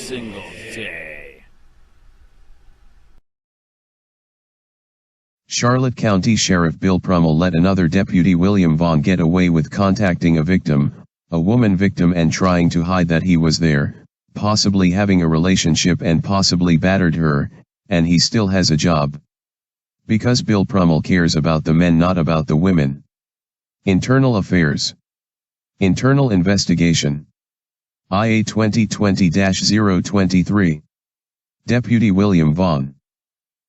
single day. Charlotte County Sheriff Bill Prummell let another Deputy William Vaughn get away with contacting a victim, a woman victim, and trying to hide that he was there, possibly having a relationship, and possibly battered her, and he still has a job. Because Bill Prummell cares about the men, not about the women. Internal Affairs. Internal Investigation. IA 2020-023. Deputy William Vaughn.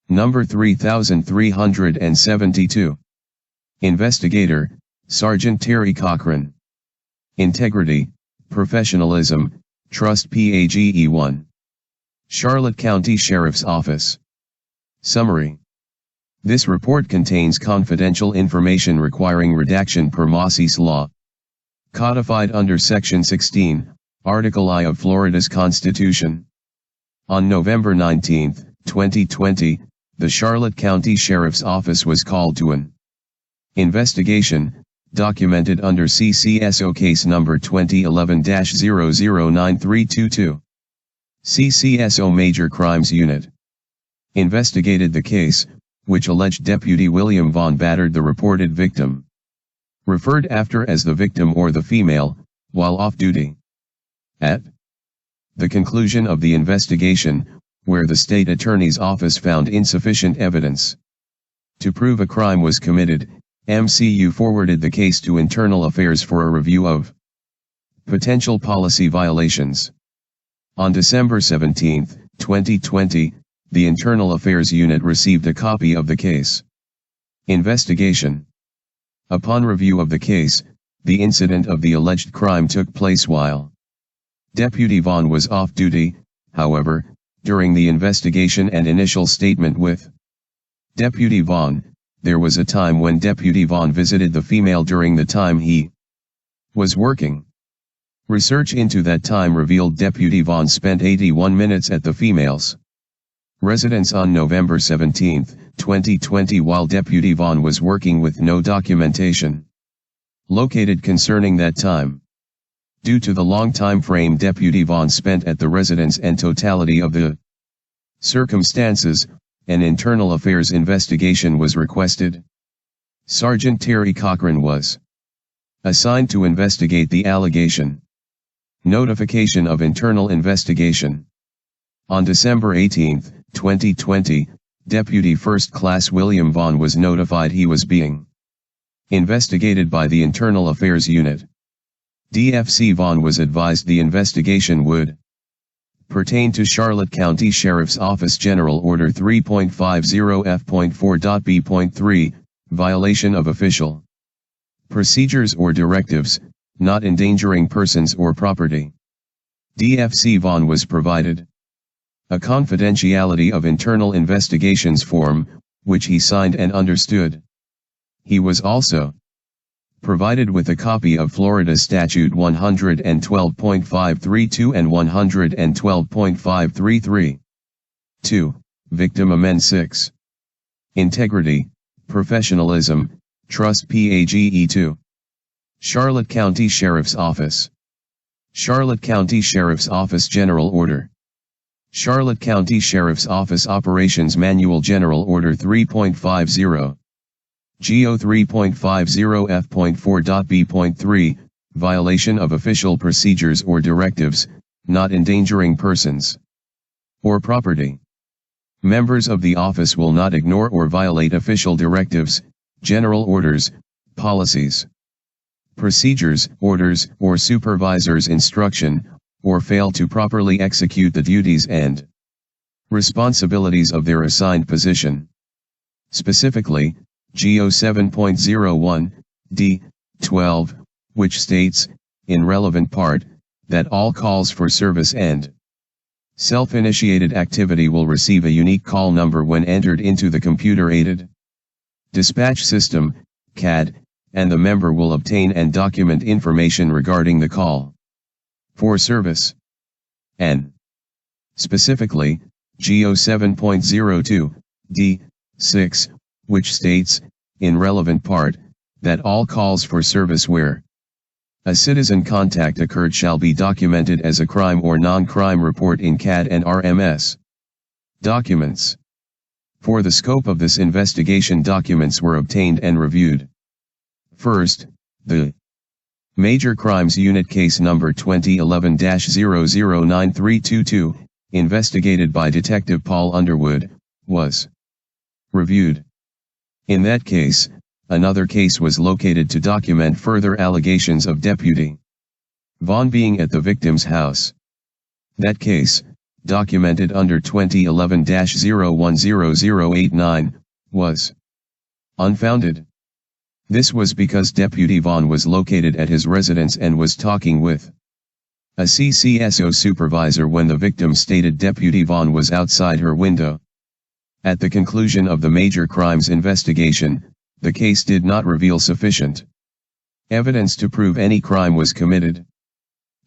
Number 3372. Investigator, Sergeant Terry Cochran. Integrity, Professionalism, Trust PAGE 1. Charlotte County Sheriff's Office. Summary. This report contains confidential information requiring redaction per Massachusetts law. Codified under Section 16, Article I of Florida's Constitution. On November 19, 2020, the Charlotte County Sheriff's Office was called to an investigation, documented under CCSO Case Number 2011-009322. CCSO Major Crimes Unit investigated the case, which alleged Deputy William Vaughn battered the reported victim, referred after as the victim or the female, while off duty. At the conclusion of the investigation, where the state attorney's office found insufficient evidence to prove a crime was committed, MCU forwarded the case to Internal Affairs for a review of potential policy violations. On December 17, 2020, the Internal Affairs Unit received a copy of the case investigation. Upon review of the case, the incident of the alleged crime took place while Deputy Vaughn was off duty. However, during the investigation and initial statement with Deputy Vaughn, there was a time when Deputy Vaughn visited the female during the time he was working. Research into that time revealed Deputy Vaughn spent 81 minutes at the female's residence on November 17, 2020, while Deputy Vaughn was working, with no documentation located concerning that time. Due to the long time frame Deputy Vaughn spent at the residence and totality of the circumstances, an internal affairs investigation was requested. Sergeant Terry Cochran was assigned to investigate the allegation. Notification of internal investigation. On December 18, 2020, Deputy First Class William Vaughn was notified he was being investigated by the Internal Affairs Unit. DFC Vaughn was advised the investigation would pertain to Charlotte County Sheriff's Office General Order 3.50 F.4.B.3, violation of official procedures or directives, not endangering persons or property. DFC Vaughn was provided a confidentiality of internal investigations form, which he signed and understood. He was also provided with a copy of Florida Statute 112.532 and 112.533. 2. Victim Amend 6. Integrity, Professionalism, Trust PAGE 2. Charlotte County Sheriff's Office. Charlotte County Sheriff's Office General Order. Charlotte County Sheriff's Office Operations Manual General Order 3.50. GO 3.50 F.4.B.3, violation of official procedures or directives, not endangering persons or property. Members of the office will not ignore or violate official directives, general orders, policies, procedures, orders, or supervisor's instruction, or fail to properly execute the duties and responsibilities of their assigned position. Specifically, GO 7.01, D. 12, which states, in relevant part, that all calls for service and self-initiated activity will receive a unique call number when entered into the computer-aided dispatch system, CAD, and the member will obtain and document information regarding the call for service. N. Specifically, GO 7.02, D. 6, which states, in relevant part, that all calls for service where A citizen contact occurred shall be documented as a crime or non-crime report in CAD and RMS documents. For the scope of this investigation, documents were obtained and reviewed. First, the Major Crimes Unit case number 2011-009322, investigated by Detective Paul Underwood, was reviewed. In that case, another case was located to document further allegations of Deputy Vaughn being at the victim's house. That case, documented under 2011-010089, was unfounded. This was because Deputy Vaughn was located at his residence and was talking with a CCSO supervisor when the victim stated Deputy Vaughn was outside her window. At the conclusion of the major crimes investigation, the case did not reveal sufficient evidence to prove any crime was committed.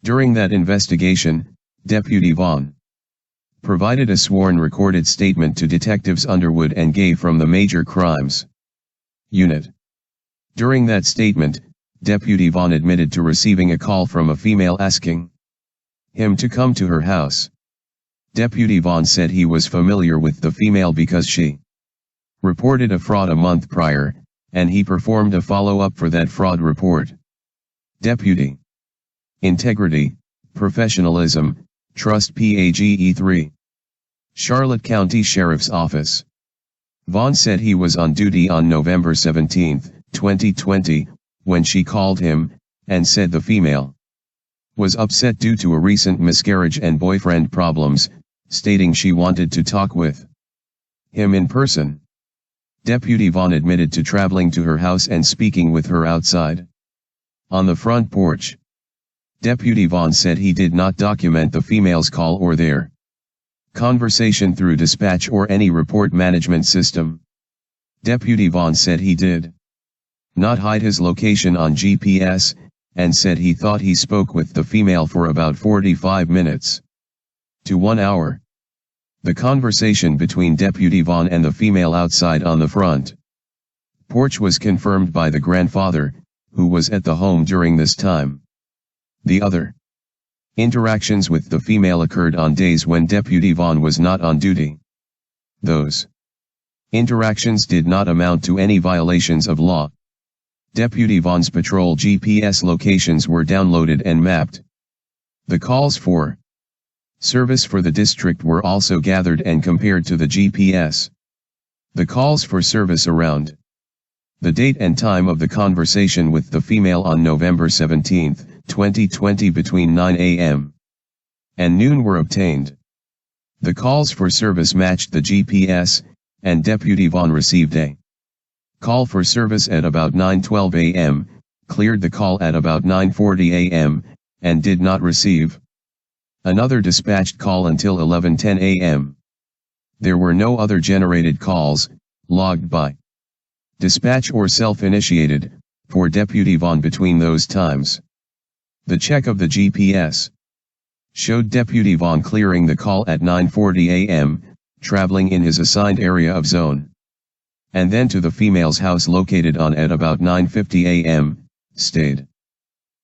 During that investigation, Deputy Vaughn provided a sworn recorded statement to Detectives Underwood and Gay from the Major Crimes Unit. During that statement, Deputy Vaughn admitted to receiving a call from a female asking him to come to her house. Deputy Vaughn said he was familiar with the female because she reported a fraud a month prior, and he performed a follow-up for that fraud report. Deputy Integrity, Professionalism, Trust PAGE 3. Charlotte County Sheriff's Office. Vaughn said he was on duty on November 17, 2020, when she called him, and said the female was upset due to a recent miscarriage and boyfriend problems, stating she wanted to talk with him in person. Deputy Vaughn admitted to traveling to her house and speaking with her outside on the front porch. Deputy Vaughn said he did not document the female's call or their conversation through dispatch or any report management system. Deputy Vaughn said he did not hide his location on GPS, and said he thought he spoke with the female for about 45 minutes to 1 hour. The conversation between Deputy Vaughn and the female outside on the front porch was confirmed by the grandfather, who was at the home during this time. The other interactions with the female occurred on days when Deputy Vaughn was not on duty. Those interactions did not amount to any violations of law. Deputy Vaughn's patrol GPS locations were downloaded and mapped. The calls for service for the district were also gathered and compared to the GPS. The calls for service around the date and time of the conversation with the female on November 17, 2020 between 9 a.m. and noon were obtained. The calls for service matched the GPS, and Deputy Vaughn received a call for service at about 9:12 a.m., cleared the call at about 9:40 a.m., and did not receive another dispatched call until 11:10 a.m. There were no other generated calls, logged by dispatch or self-initiated, for Deputy Vaughn between those times. The check of the GPS showed Deputy Vaughn clearing the call at 9:40 a.m., traveling in his assigned area of zone, and then to the female's house located on at about 9:50 a.m., stayed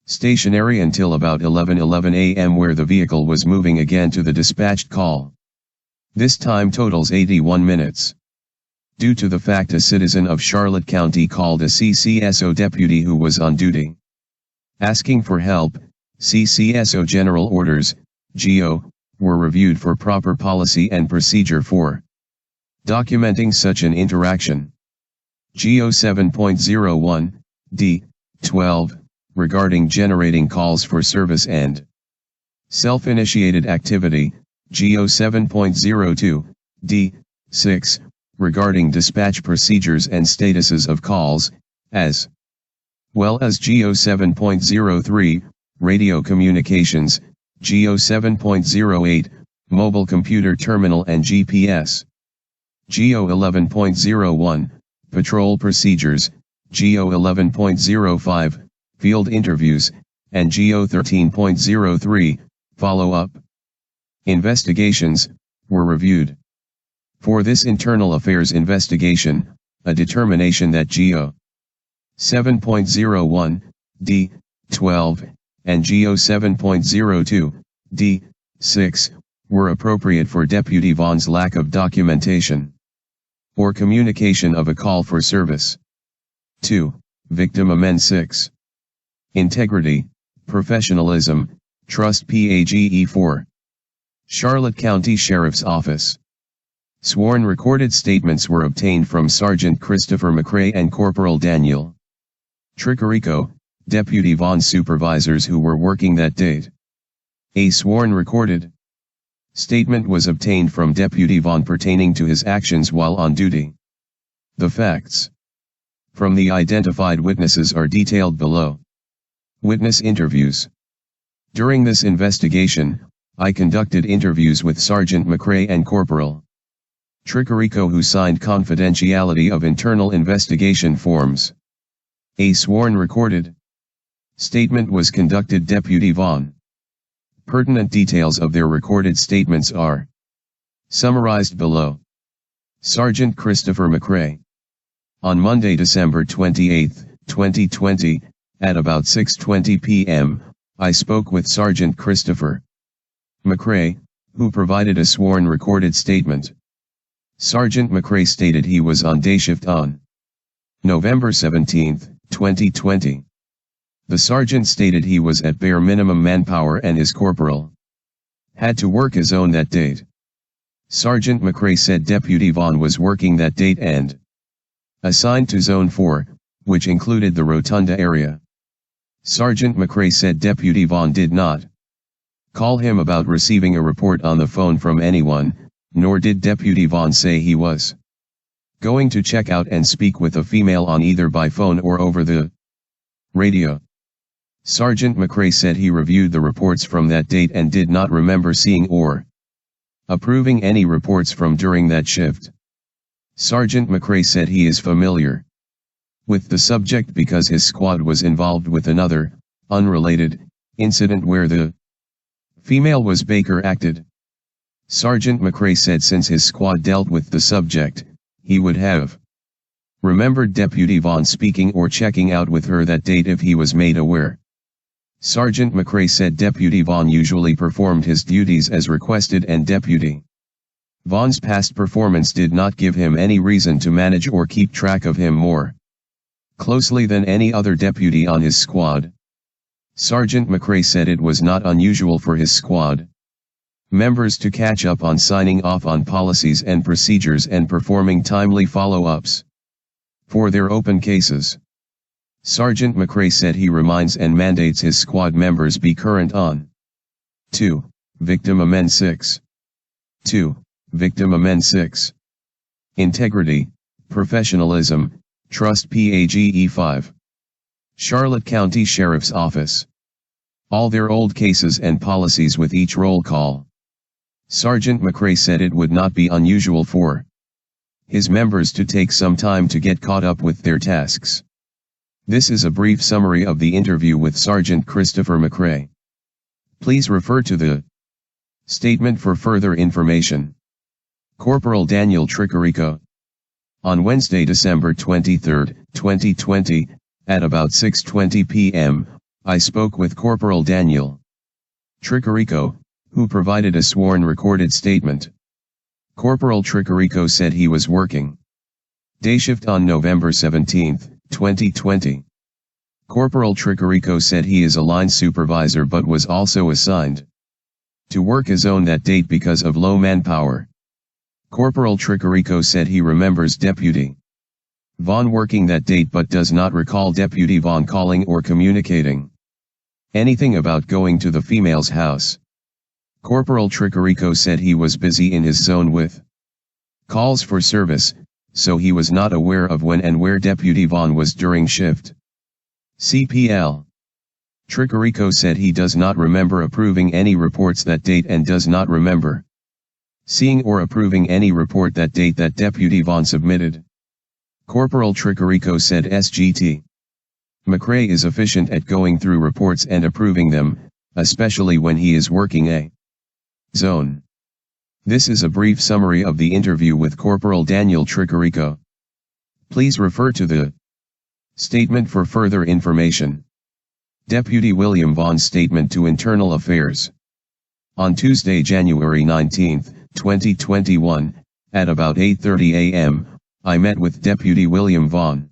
stationary until about 11:11 a.m. where the vehicle was moving again to the dispatched call. This time totals 81 minutes. Due to the fact a citizen of Charlotte County called a CCSO deputy who was on duty asking for help, CCSO General Orders, GO, were reviewed for proper policy and procedure for documenting such an interaction. GO 7.01, D, 12, regarding generating calls for service and self-initiated activity, GO 7.02, D, 6, regarding dispatch procedures and statuses of calls, as well as GO 7.03, radio communications, GO 7.08, mobile computer terminal and GPS. GO 11.01, patrol procedures, GO 11.05, field interviews, and GO 13.03, follow-up investigations, were reviewed. For this internal affairs investigation, a determination that GO 7.01, D, 12, and GO 7.02, D, 6, were appropriate for Deputy Vaughn's lack of documentation or communication of a call for service. 2. Victim Amend 6. Integrity, Professionalism, Trust PAGE 4. Charlotte County Sheriff's Office. Sworn recorded statements were obtained from Sergeant Christopher McRae and Corporal Daniel Tricarico, Deputy Vaughn's supervisors who were working that date. A sworn recorded statement was obtained from Deputy Vaughn pertaining to his actions while on duty. The facts from the identified witnesses are detailed below. Witness interviews. During this investigation, I conducted interviews with Sergeant McRae and Corporal Tricarico, who signed confidentiality of internal investigation forms. A sworn recorded statement was conducted. Deputy Vaughn. Pertinent details of their recorded statements are summarized below. Sergeant Christopher McRae. On Monday, December 28, 2020, at about 6:20 p.m., I spoke with Sergeant Christopher McRae, who provided a sworn recorded statement. Sergeant McRae stated he was on day shift on November 17, 2020. The sergeant stated he was at bare minimum manpower and his corporal had to work his own that date. Sergeant McRae said Deputy Vaughn was working that date and assigned to Zone 4, which included the Rotunda area. Sergeant McRae said Deputy Vaughn did not call him about receiving a report on the phone from anyone, nor did Deputy Vaughn say he was going to check out and speak with a female on either by phone or over the radio. Sergeant McRae said he reviewed the reports from that date and did not remember seeing or approving any reports from during that shift. Sergeant McRae said he is familiar with the subject because his squad was involved with another, unrelated, incident where the female was Baker acted. Sergeant McRae said since his squad dealt with the subject, he would have remembered Deputy Vaughn speaking or checking out with her that date if he was made aware. Sergeant McRae said Deputy Vaughn usually performed his duties as requested and Deputy Vaughn's past performance did not give him any reason to manage or keep track of him more closely than any other deputy on his squad. Sergeant McRae said it was not unusual for his squad members to catch up on signing off on policies and procedures and performing timely follow-ups for their open cases. Sergeant McRae said he reminds and mandates his squad members be current on 2. Victim Amend 6. 2. Victim Amend 6. Integrity, Professionalism, Trust PAGE 5. Charlotte County Sheriff's Office. All their old cases and policies with each roll call. Sergeant McRae said it would not be unusual for his members to take some time to get caught up with their tasks. This is a brief summary of the interview with Sergeant Christopher McRae. Please refer to the statement for further information. Corporal Daniel Tricarico. On Wednesday, December 23, 2020, at about 6:20 p.m., I spoke with Corporal Daniel Tricarico, who provided a sworn recorded statement. Corporal Tricarico said he was working day shift on November 17, 2020. Corporal Tricarico said he is a line supervisor but was also assigned to work his own that date because of low manpower. Corporal Tricarico said he remembers Deputy Vaughn working that date but does not recall Deputy Vaughn calling or communicating anything about going to the female's house. Corporal Tricarico said he was busy in his zone with calls for service, so he was not aware of when and where Deputy Vaughn was during shift. CPL. Tricarico said he does not remember approving any reports that date and does not remember seeing or approving any report that date that Deputy Vaughn submitted. Corporal Tricarico said SGT McRae is efficient at going through reports and approving them, especially when he is working a zone. This is a brief summary of the interview with Corporal Daniel Tricarico. Please refer to the statement for further information. Deputy William Vaughn's statement to Internal Affairs. On Tuesday, January 19, 2021, at about 8:30 a.m., I met with Deputy William Vaughn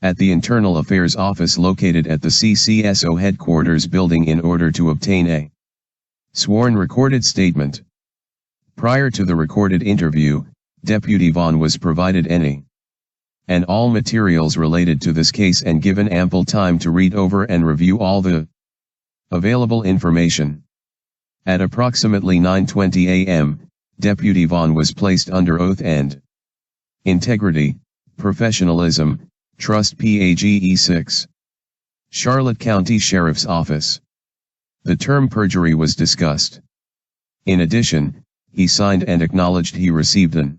at the Internal Affairs office located at the CCSO headquarters building in order to obtain a sworn recorded statement. Prior to the recorded interview, Deputy Vaughn was provided any and all materials related to this case and given ample time to read over and review all the available information. At approximately 9:20 a.m., Deputy Vaughn was placed under oath and integrity, professionalism, trust PAGE 6. Charlotte County Sheriff's Office. The term perjury was discussed. In addition, he signed and acknowledged he received an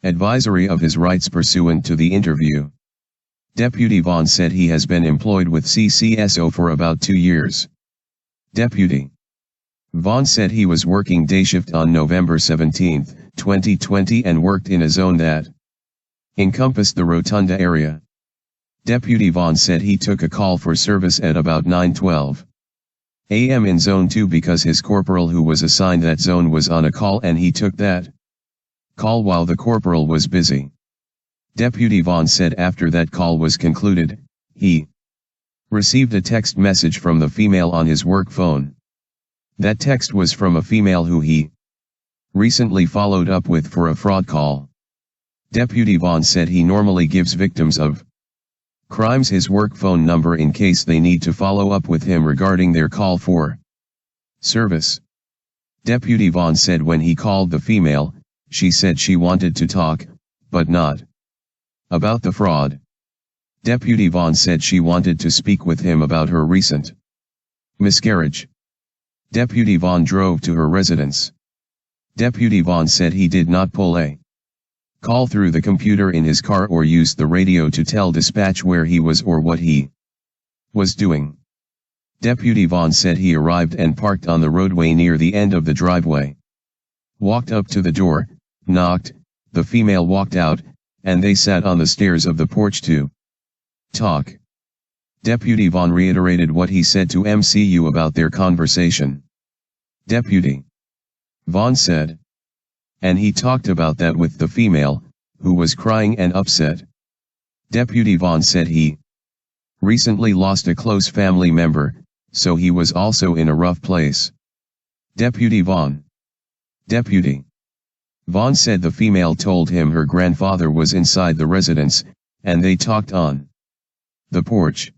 advisory of his rights pursuant to the interview. Deputy Vaughn said he has been employed with CCSO for about 2 years. Deputy Vaughn said he was working day shift on November 17, 2020 and worked in a zone that encompassed the Rotunda area. Deputy Vaughn said he took a call for service at about 9:12 a.m. in Zone 2 because his corporal who was assigned that zone was on a call and he took that call while the corporal was busy. Deputy Vaughn said after that call was concluded, he received a text message from the female on his work phone. That text was from a female who he recently followed up with for a fraud call. Deputy Vaughn said he normally gives victims of crimes his work phone number in case they need to follow up with him regarding their call for service. Deputy Vaughn said when he called the female, she said she wanted to talk, but not about the fraud. Deputy Vaughn said she wanted to speak with him about her recent miscarriage. Deputy Vaughn drove to her residence. Deputy Vaughn said he did not pull a call through the computer in his car or use the radio to tell dispatch where he was or what he was doing. Deputy Vaughn said he arrived and parked on the roadway near the end of the driveway. Walked up to the door, knocked, the female walked out, and they sat on the stairs of the porch to talk. Deputy Vaughn reiterated what he said to MCU about their conversation. Deputy Vaughn said, and he talked about that with the female, who was crying and upset. Deputy Vaughn said he recently lost a close family member, so he was also in a rough place. Deputy Vaughn said the female told him her grandfather was inside the residence, and they talked on the porch.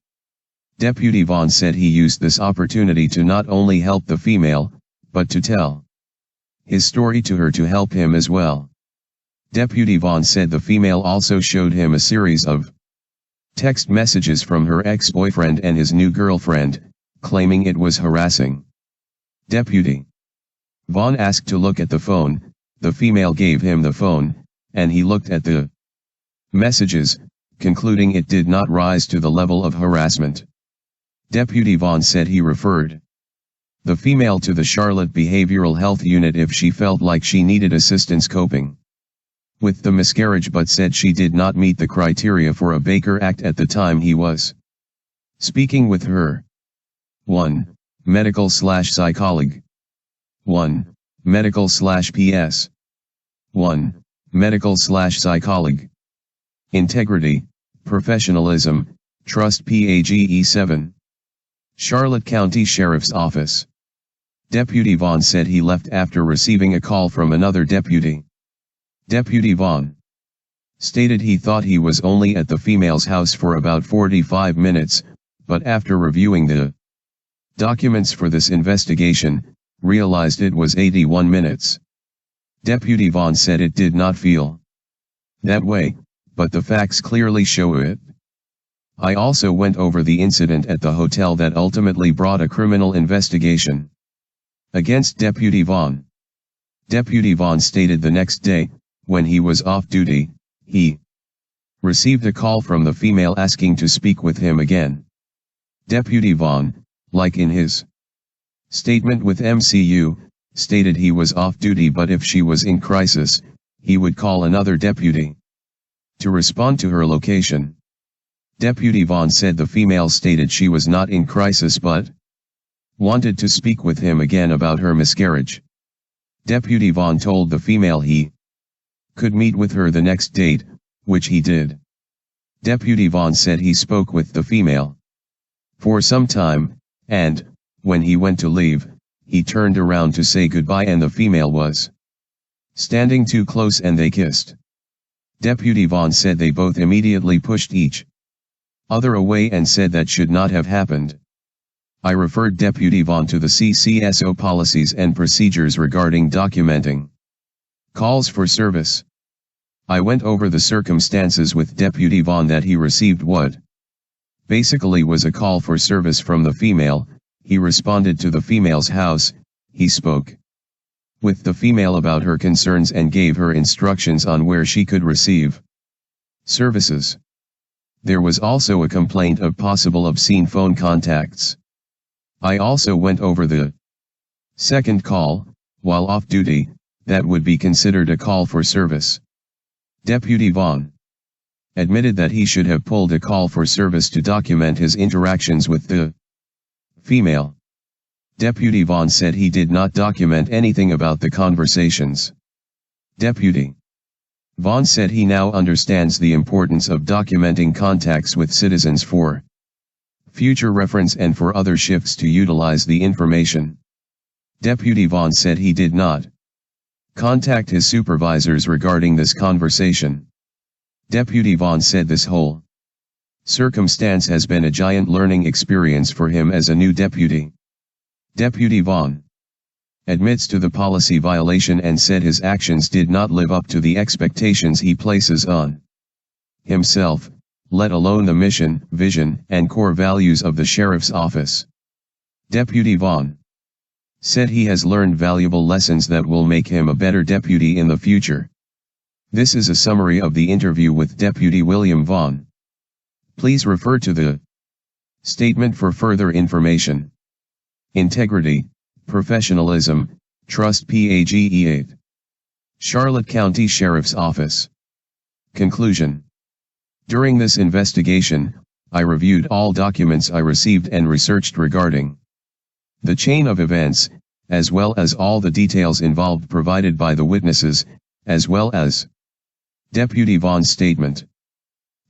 Deputy Vaughn said he used this opportunity to not only help the female, but to tell his story to her to help him as well. Deputy Vaughn said the female also showed him a series of text messages from her ex-boyfriend and his new girlfriend, claiming it was harassing. Deputy Vaughn asked to look at the phone, the female gave him the phone, and he looked at the messages, concluding it did not rise to the level of harassment. Deputy Vaughn said he referred the female to the Charlotte Behavioral Health Unit if she felt like she needed assistance coping with the miscarriage but said she did not meet the criteria for a Baker Act at the time he was speaking with her. 1. Medical/psychologue. 1. Medical/PS. 1. Medical/psychologue. Integrity, professionalism, trust PAGE 7. Charlotte County Sheriff's Office. Deputy Vaughn said he left after receiving a call from another deputy. Deputy Vaughn stated he thought he was only at the female's house for about 45 minutes, but after reviewing the documents for this investigation, realized it was 81 minutes. Deputy Vaughn said it did not feel that way, but the facts clearly show it. I also went over the incident at the hotel that ultimately brought a criminal investigation against Deputy Vaughn. Deputy Vaughn stated the next day, when he was off duty, he received a call from the female asking to speak with him again. Deputy Vaughn, like in his statement with MCU, stated he was off duty but if she was in crisis, he would call another deputy to respond to her location. Deputy Vaughn said the female stated she was not in crisis but wanted to speak with him again about her miscarriage. Deputy Vaughn told the female he could meet with her the next date, which he did. Deputy Vaughn said he spoke with the female for some time, and, when he went to leave, he turned around to say goodbye and the female was standing too close and they kissed. Deputy Vaughn said they both immediately pushed each other away and said that should not have happened. I referred Deputy Vaughn to the CCSO policies and procedures regarding documenting calls for service. I went over the circumstances with Deputy Vaughn that he received what basically was a call for service from the female. He responded to the female's house, he spoke with the female about her concerns and gave her instructions on where she could receive services. There was also a complaint of possible obscene phone contacts. I also went over the second call, while off duty, that would be considered a call for service. Deputy Vaughn admitted that he should have pulled a call for service to document his interactions with the female. Deputy Vaughn said he did not document anything about the conversations. Deputy Vaughn said he now understands the importance of documenting contacts with citizens for future reference and for other shifts to utilize the information. Deputy Vaughn said he did not contact his supervisors regarding this conversation. Deputy Vaughn said this whole circumstance has been a giant learning experience for him as a new deputy. Deputy Vaughn admits to the policy violation and said his actions did not live up to the expectations he places on himself, let alone the mission, vision, and core values of the Sheriff's Office. Deputy Vaughn said he has learned valuable lessons that will make him a better deputy in the future. This is a summary of the interview with Deputy William Vaughn. Please refer to the statement for further information. Integrity, professionalism, trust. PAGE 8. Charlotte County Sheriff's Office. Conclusion. During this investigation, I reviewed all documents I received and researched regarding the chain of events, as well as all the details involved provided by the witnesses, as well as Deputy Vaughn's statement.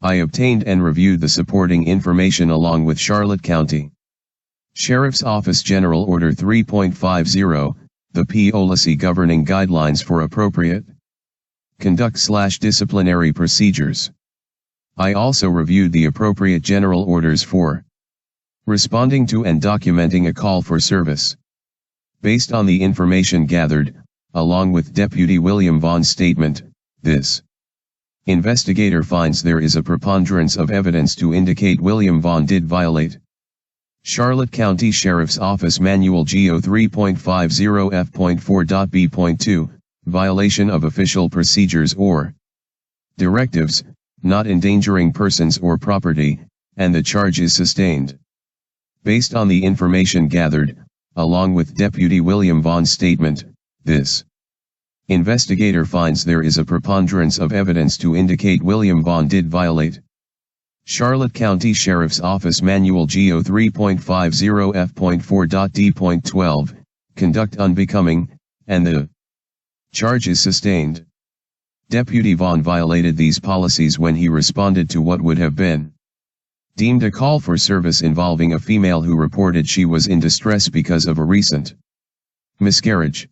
I obtained and reviewed the supporting information along with Charlotte County Sheriff's Office General Order 3.50, the Policy Governing Guidelines for Appropriate Conduct/Disciplinary Procedures. I also reviewed the appropriate general orders for responding to and documenting a call for service. Based on the information gathered, along with Deputy William Vaughn's statement, this investigator finds there is a preponderance of evidence to indicate William Vaughn did violate Charlotte County Sheriff's Office Manual GO 3.50 F.4.B.2, violation of official procedures or directives, not endangering persons or property, and the charge is sustained. Based on the information gathered, along with Deputy William Vaughn's statement, this investigator finds there is a preponderance of evidence to indicate William Vaughn did violate Charlotte County Sheriff's Office Manual GO 3.50 F.4.D.12, conduct unbecoming, and the charge is sustained. Deputy Vaughn violated these policies when he responded to what would have been deemed a call for service involving a female who reported she was in distress because of a recent miscarriage.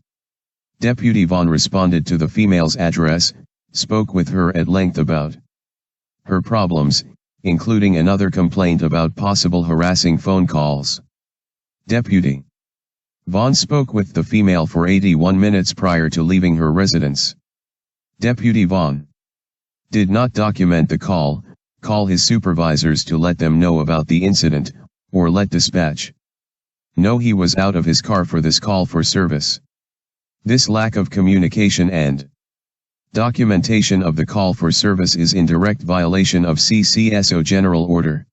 Deputy Vaughn responded to the female's address, spoke with her at length about her problems, including another complaint about possible harassing phone calls. Deputy Vaughn spoke with the female for 81 minutes prior to leaving her residence. Deputy Vaughn did not document the call his supervisors to let them know about the incident, or let dispatch know he was out of his car for this call for service. This lack of communication and documentation of the call for service is in direct violation of CCSO General Order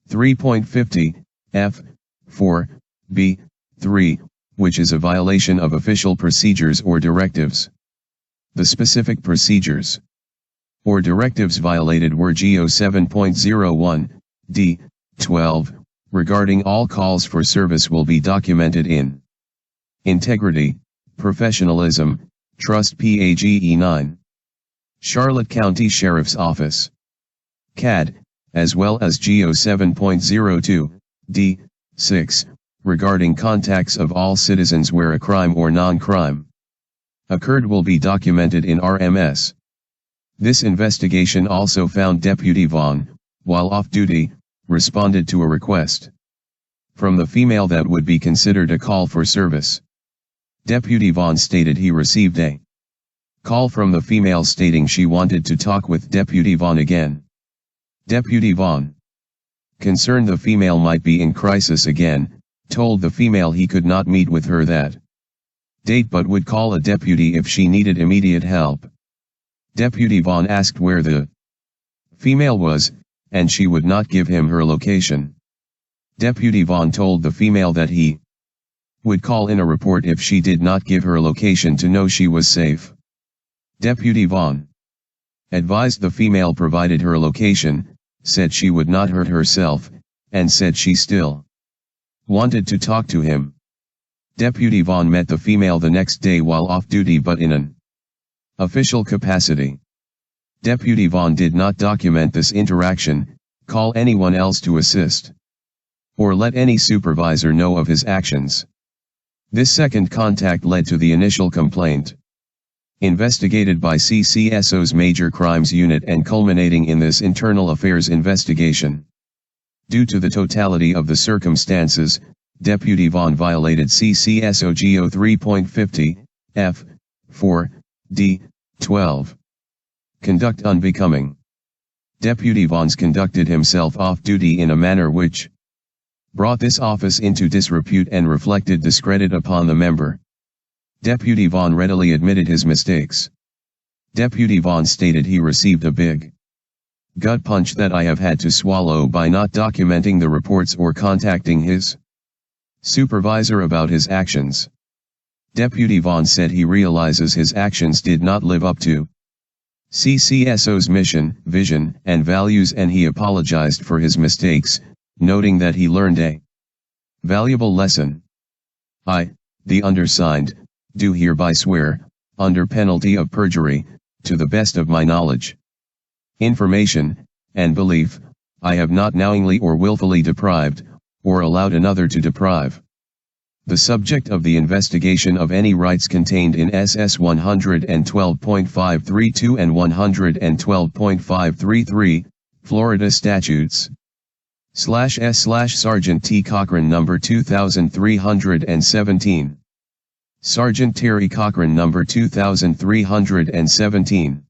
3.50, F.4, B.3, which is a violation of official procedures or directives. The specific procedures or directives violated were GO 7.01, d. 12, regarding all calls for service will be documented in integrity, professionalism, trust PAGE 9. Charlotte County Sheriff's Office. CAD, as well as GO 7.02, d. 6, regarding contacts of all citizens where a crime or non-crime occurred will be documented in RMS. This investigation also found Deputy Vaughn, while off-duty, responded to a request from the female that would be considered a call for service. Deputy Vaughn stated he received a call from the female stating she wanted to talk with Deputy Vaughn again. Deputy Vaughn, concerned the female might be in crisis again, told the female he could not meet with her that date but would call a deputy if she needed immediate help. Deputy Vaughn asked where the female was, and she would not give him her location. Deputy Vaughn told the female that he would call in a report if she did not give her location to know she was safe. Deputy Vaughn advised the female provided her location, said she would not hurt herself, and said she still wanted to talk to him. Deputy Vaughn met the female the next day while off duty but in an official capacity. Deputy Vaughn did not document this interaction, call anyone else to assist, or let any supervisor know of his actions. This second contact led to the initial complaint, investigated by CCSO's Major Crimes Unit and culminating in this internal affairs investigation. Due to the totality of the circumstances, Deputy Vaughn violated CCSO GO 3.50, F, 4, D, 12. Conduct unbecoming. Deputy Vaughn's conducted himself off duty in a manner which brought this office into disrepute and reflected discredit upon the member. Deputy Vaughn readily admitted his mistakes. Deputy Vaughn stated he received a big gut punch that I have had to swallow by not documenting the reports or contacting his supervisor about his actions. Deputy Vaughn said he realizes his actions did not live up to CCSO's mission, vision, and values, and he apologized for his mistakes, noting that he learned a valuable lesson. I, the undersigned, do hereby swear, under penalty of perjury, to the best of my knowledge, information, and belief, I have not knowingly or willfully deprived, or allowed another to deprive the subject of the investigation of any rights contained in SS 112.532 and 112.533, Florida Statutes. /S/Sergeant T. Cochran No. 2317. Sergeant Terry Cochran No. 2317.